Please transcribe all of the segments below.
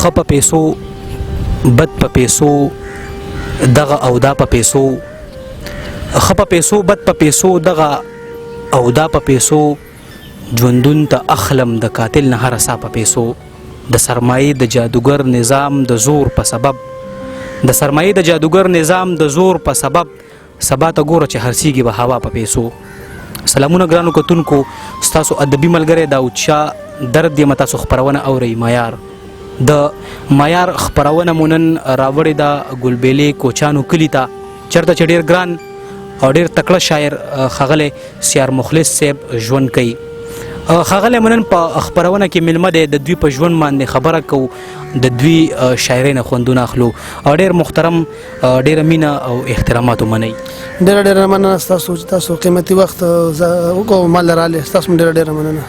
ښه په پیسو بد په پیسو دغه او دا په پیسو ښه په پیسو بد په پیسو دغه او دا په پیسو ژوندون ته اخلم د قاتل نه هره سا په پیسو د سرمایې د جادوګر نظام د زور په سبب د سرمایې د جادوګر نظام د زور په سبب سبا ته ګوره چې هرسیږي به هوا په پیسو. سلامونه ګرانو کتونکو، ستاسو ادبي ملګری داود شاه درد یم تاسو خپرونه اورئ. معیار د معیار خپرونه مو نن راوړې ده ګلبېلې کوچانو کلي ته، چېرته چې ډېر ګران او ډېر تکړه شاعر ښاغلی سیار مخلص صاحب ژوند کوي. ښاغلی منن په خپرونه کې میلمه دی، د دوی په ژوند باندې خبره کوو، د دوی شاعرۍ نه خوندونه اخلو او ډېر محترم ډېره مینه او احترامات ومنئ. ډېره ډېره مننه ستاسو چې تاسو قیمتي وخت وکړو ما له رالې، ستاسو ډېره ډېره مننه.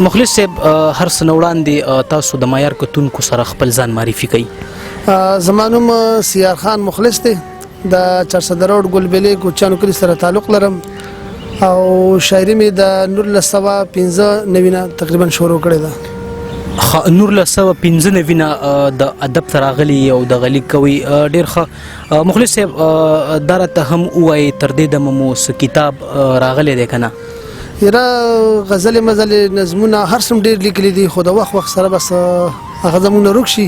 مخلص صاحب هر څه نه وړاندې تاسو د معیار کتونکو سره خپل ځان معرفي کوئ. زما نوم سیار خان مخلص دی، د 400 روډ ګلبېلې کوچانو کلي سره تعلق لرم او شاعري مې د 1995 نه تقریبا شروع کړې ده. 1995 نه د ادب ته راغلي او د غلیق کوي، ډېر ښه. مخلص صاحب دا راته هم ووایي تر دې دمه مو څه کتاب راغلی دی که نه؟ یاره غزلې مزلې نظمونه هر څه ډېر لیکلي دي، خو د وخت سره بس هغه زمونه روک شي.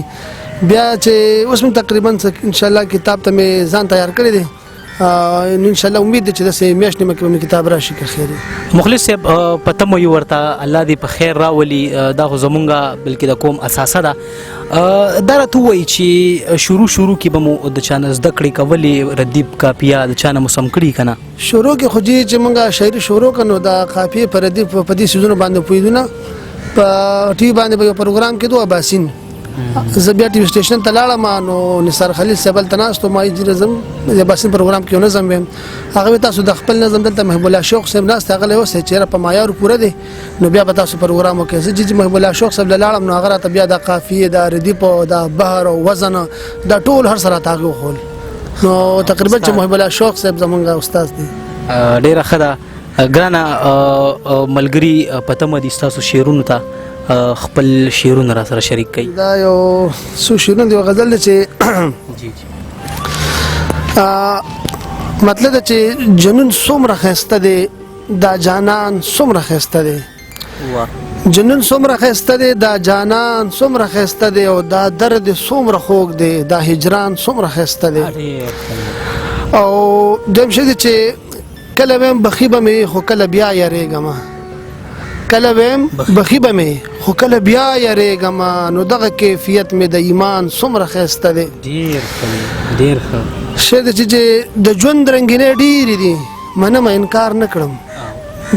بیا چې اوس مې تقریبا انشاءالله کتاب ته مې ځان تیار کړی دی، انشاءالله امید دی چې داسې میاشت نیمه کې به مې کتاب راشي که خیر وي. مخلص صاحب پته مو یو ورته الله دې په خیر راولي، دا خو زمونږ بلکې د قوم اساسه ده. دا راته ووایي چې شروع کې به مو د چا نه زده کړې کولې، ردیب کاپیه د چا نه مو سم کړي که نه؟ شروع کې خو چې موږ شاعري شروع کړو نو د قافیې په ردیب په دې څیزونو باندې پوهېدو نه، په ټي وي باندې به یو پروګرام کېدو اباسین، زه بیا ټي وي سټیشن ته لاړم نو نثار خلیل صاحب هلته ناست و، ما یې ځم د اباسین پروګرام کې یو نظم ویم، هغه تاسو د خپل نظم دلته محب الله شوق صاحب ناست، هغه اوس چېرې په معیار پوره دی نو بیا به تاسو پروګرام وکړئ. زه چې محب الله شوق صاحب له لاړم نو هغه راته بیا د قافیې د ردیب او د بحر او وزن دا ټول هر څه راته هغه وښول، نو تقریبا چې محب الله شوق صاحب زمونږ استاد دی. ډېره ښه ده. ګرانه ملګري په تمه دي ستاسو شعرونو ته خپل شعرونه را سره شریک کړئ. دا یو څو شعرونه دی، یو غزل دی چې مطلب ده چې جنون څومره ښایسته دی، دا جانان څومره ښایسته دی، جنون څومره ښایسته دی، دا جانان څومره ښایسته دی، او دا درد څومره خوږ دی، دا هجران څومره ښایسته دی. او دویم شی دی چې کله ویم بخي به مې خو کله بیا یریږم، کله ویم بخي به مې خو کله بیا یریږم، نو دغه کیفیت مې د ایمان څومره ښایسته دی. ډېر ښه شی دی چې د ژوند رنګینۍ ډېرې دي، منمه انکار نه کړم،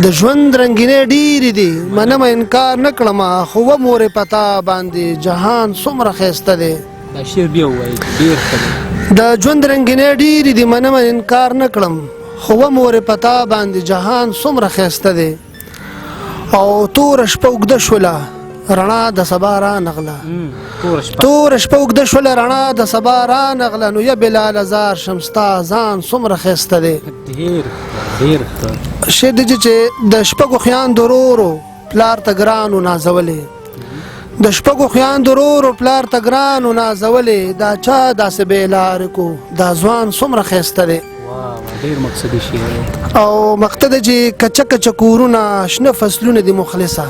د ژوند رنګینۍ ډېرې دي منمه انکار نه کړم، خو ومورې په تا باندې جهان څومره ښایسته دی. دا شعر بیا ووایي، ډېر ښه دی. د ژوند رنګینۍ ډېرې دي منمه انکار نه کړم، خو ومورې په تا باندې جهان څومره ښایسته دی. او توره شپه اوږده شوله رڼا د سبا رانغله، توره شپه اوږده شوله رڼا د سبا رانغله، نو یا بلال زار شم ستا ځان څومره ښایسته دی. ډېر ښه شعر دی چې د شپږو خویاندو ورورو پلار ته ګران و نازولې، د شپږو خویاندو ورورو پلار ته ګران و نازولې، دا چا داسې بې لارې کو، دا ځوان څومره ښایسته دی. ډېر مقصدي شعر او مقصد چې کچه کچه کورونه شنه فصلونه دي مخلصه،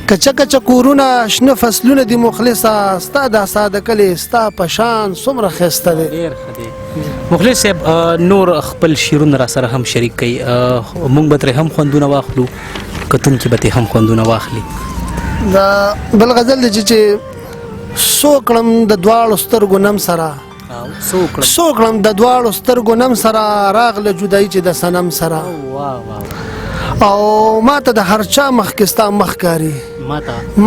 کچه کچه کورونه شنه فصلونه دي مخلصه، ستا دا ساده کلي ستا په شان څومره ښایسته دی. ډېر ښه دی. مخلص صاحب نور خپل شعرونه را سره هم شریک کړئ، موږ به ترې هم خوندونه واخلو، کتونکي به ترې هم خوندونه واخلي. دا بل غزل دی چې څو کړم د دواړو سترګو نم سره، څو کړم د دواړو سترګو نم سره، راغله جدایي چې د صنم سره، او ماته د هر چا مخکې ستا مخ کاري،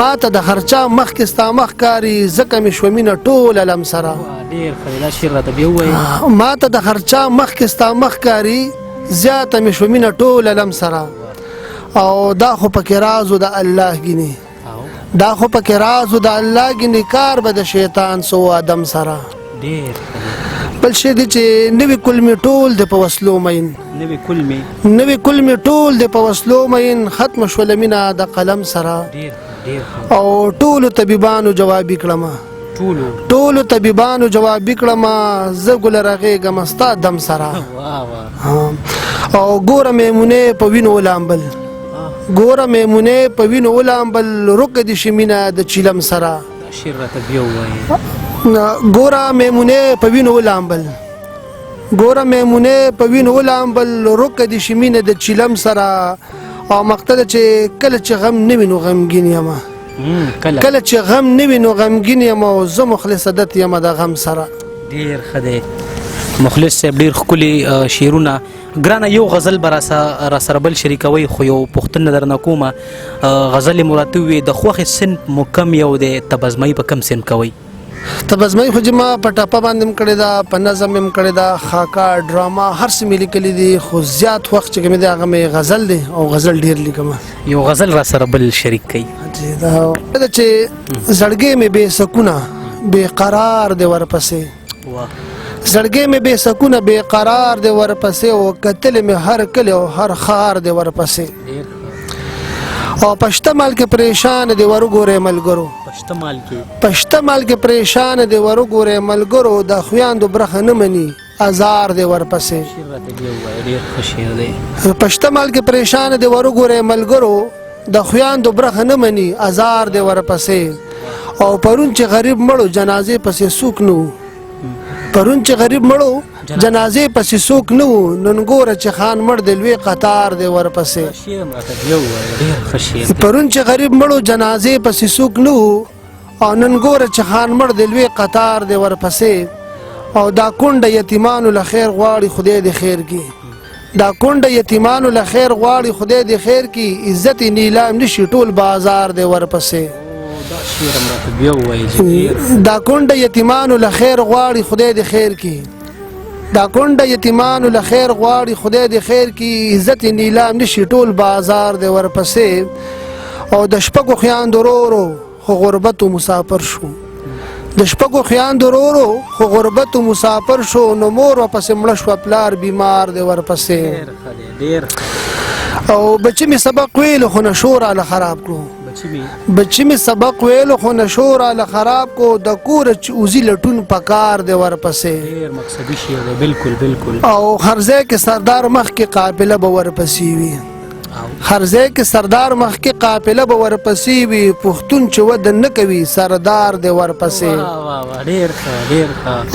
ماته د هر چا مخکې ستا مخ کاري، ځکه مې شوه مینه ټوله لم سره. ماته د هر چا مخکې ستا مخ کاري، زیاته مې شوه مینه ټوله لم سره، او دا خو پکې رازو د الله ګینې، دا خو پکې رازو د الله ګینې، کار به د شیطان سو آدم سره. بل شی دی چې نوی کلمې ټول د په وسلو مین، نوی کلمې ټول د په وسلو مین، ختم شوله مینه د قلم سره، او ټولو طبيبانو جواب کړم ټولو طبيبانو جواب کړم زه ګل رغېږم ستا دم سره او ګوره میمونه په وینو ولامبل ګوره میمونه په وینو ولامبل رک دي شمینه د چیلم سره ګوره میمونه په وینو ولامبل ګوره میمونه په وینو ولامبل رک دي شمینه د چیلم سره او مقتل چې کله چې غم نه وینو غمګین یم کله چې غم نه وینو غمګین یم او زه مخلص عادت یم د غم سره ډیر خدای مخلص صاحب ډیر ښکلي شعرونه ګرانه یو غزل به را سره بل شریکوي خو یو پوښتنه درنه کومه غزل مې راته وویې د خوښې صنف مو کم یو دی تبزمایي په کم صنف کوئ تبزمایي خو چې ما په ټاپه باندې هم کړې ده په نظم مې هم کړې ده خاکه ډراما هر څه مې لیکلي دي خو زیات وخت چې کوم دی هغه مې غزل دی او غزل ډیر لیکم یو غزل را سره بل شریک کړئ دا چې زړګی مې بې سکونه بې قرار دی ورپسې زړګی مې بې سکونه بې قرار دی ورپسې او کتل مې هر کلی او هر ښار دی ورپسې او پشته مال کې پریشان دی ورګورې ملګرو پشته مال کې پریشان دی ورګورې ملګرو د خویاندو برخه نه مني ازار دی ورپسې پشته مال کې پریشان دی ورګورې ملګرو د خویاندو برخه نه مني ازار دی ورپسې او پرون چې غریب مړو جنازې پسې څوک نه و پرون چې غریب مړو جنازې پسې څوک نه و نن ګوره چې خان مړ دی لوی قطار دی ورپسې پرون چې غریب مړو جنازې پسې څوک نه و او نن ګوره چې خان مړ دی لوی قطار دی ورپسې او دا کونډه یتیمانو له خیر غواړي خدای دې خیر کړي دا کونډه یتیمانو له خیر غواړي خدای دې خیر کړي عزت نیلام نشي ټول بازار دی ورپسې دا کونډه یتیمانو له خیر غواړي خدای دې خیر کړي دا کونډه یتیمانو له خیر غواړي خدای دې خیر کړي عزت نیلام نشي ټول بازار دی ورپسې او د شپږو خویاندو ورورو خو غربت و مسافر شو د شپږو خویاندو ورورو خو غربت و مسافر شو نو مور ورپسې مړه شوه پلار بیمار دی ورپسې او بچی مې سبق ویلو خو نشو راله خراب کړو بچی مې سبق ویلو خو نشو راله خراب کو د کوره چې اوزي لټون پکار دی ورپسې او هر ځای کې سردار مخکې قافله به ورپسې وي هر ځای کې سردار مخکې قافله به ورپسې وي پښتون چې وده نه کوي سردار دی ورپسې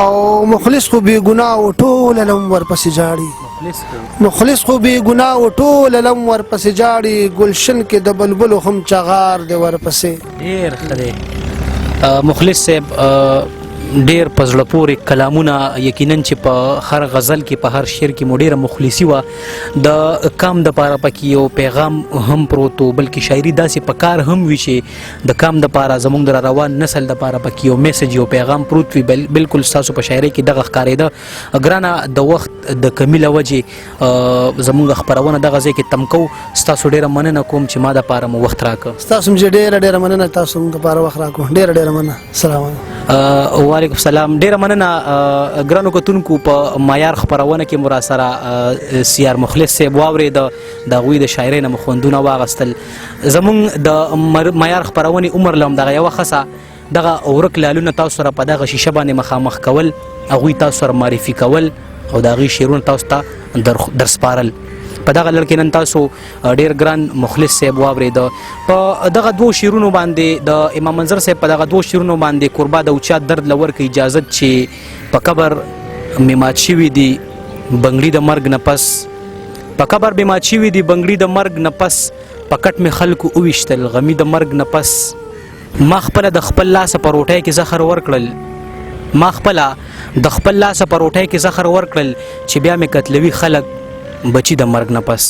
او مخلص خو بې ګناه و ټول علم ورپسې جاړي مخلص خو بې ګناه و ټول علم ورپسې جاړي ګلشن کې د بلبلو هم چغار دی ورپسې ډېر ښه دی مخلص صاحب ډیر په زړه پورې کلامونه یقینا چې په هر غزل کې په هر شعر کې مو ډیره مخلصي وه د کام دپاره پکې یو پیغام هم پروت و بلکې شاعري داسې په کار هم وي چې د کام دپاره زموږ د روان نسل دپاره پکې یو میسج یو پیغام پروت وي بلکل ستاسو په شاعري کې دغه ښکارېده ګرانه د وخت د کمي له وجې زموږ خپرونه دغه ځای کې تم کوو ستاسو ډیره مننه کوم چې ما دپاره مو وخت راکړه ستاسو هم ډیره مننه تاسو هم دپاره وخت راکړو ډیره مننه السلام علیکم وعلیکم السلام ډیره مننه ګرانو کتونکو په معیار خپرونه کې مو را سره سیار مخلص صاحب واورېد د هغوی د شاعرۍ نه مو خوندونه واغستل زموږ د معیار خپرونې عمر له همدغه یوه ښځه دغه ورک لالونه تاسو سره په دغه شیشه باندې مخامخ کول هغوی تاسو سره معرفي کول او د هغوی شعرونه تاسو ته درسپارل په دغه لړ کې نن تاسو ډیر ګران مخلص صاحب واورېده په دغه دوو شعرونو باندې د امام منظر صاحب په دغه دوو شعرونو باندې قربا داود شاه درد له ورکړه اجازت چې په قبر مې مات شوي دي بنګړي د مرګ نه پس په قبر مې مات شوي دي بنګړي د مرګ نه پس په کټ مې خلکو وویشتل غمي د مرګ نه پس ما خپله د خپل لاسه په روټۍ کې زخر ورکړل ما خپله د خپل لاسه په روټۍ کې زخر ورکړل چې بیا مې قتلوي خلک بچی د مرګ نه پس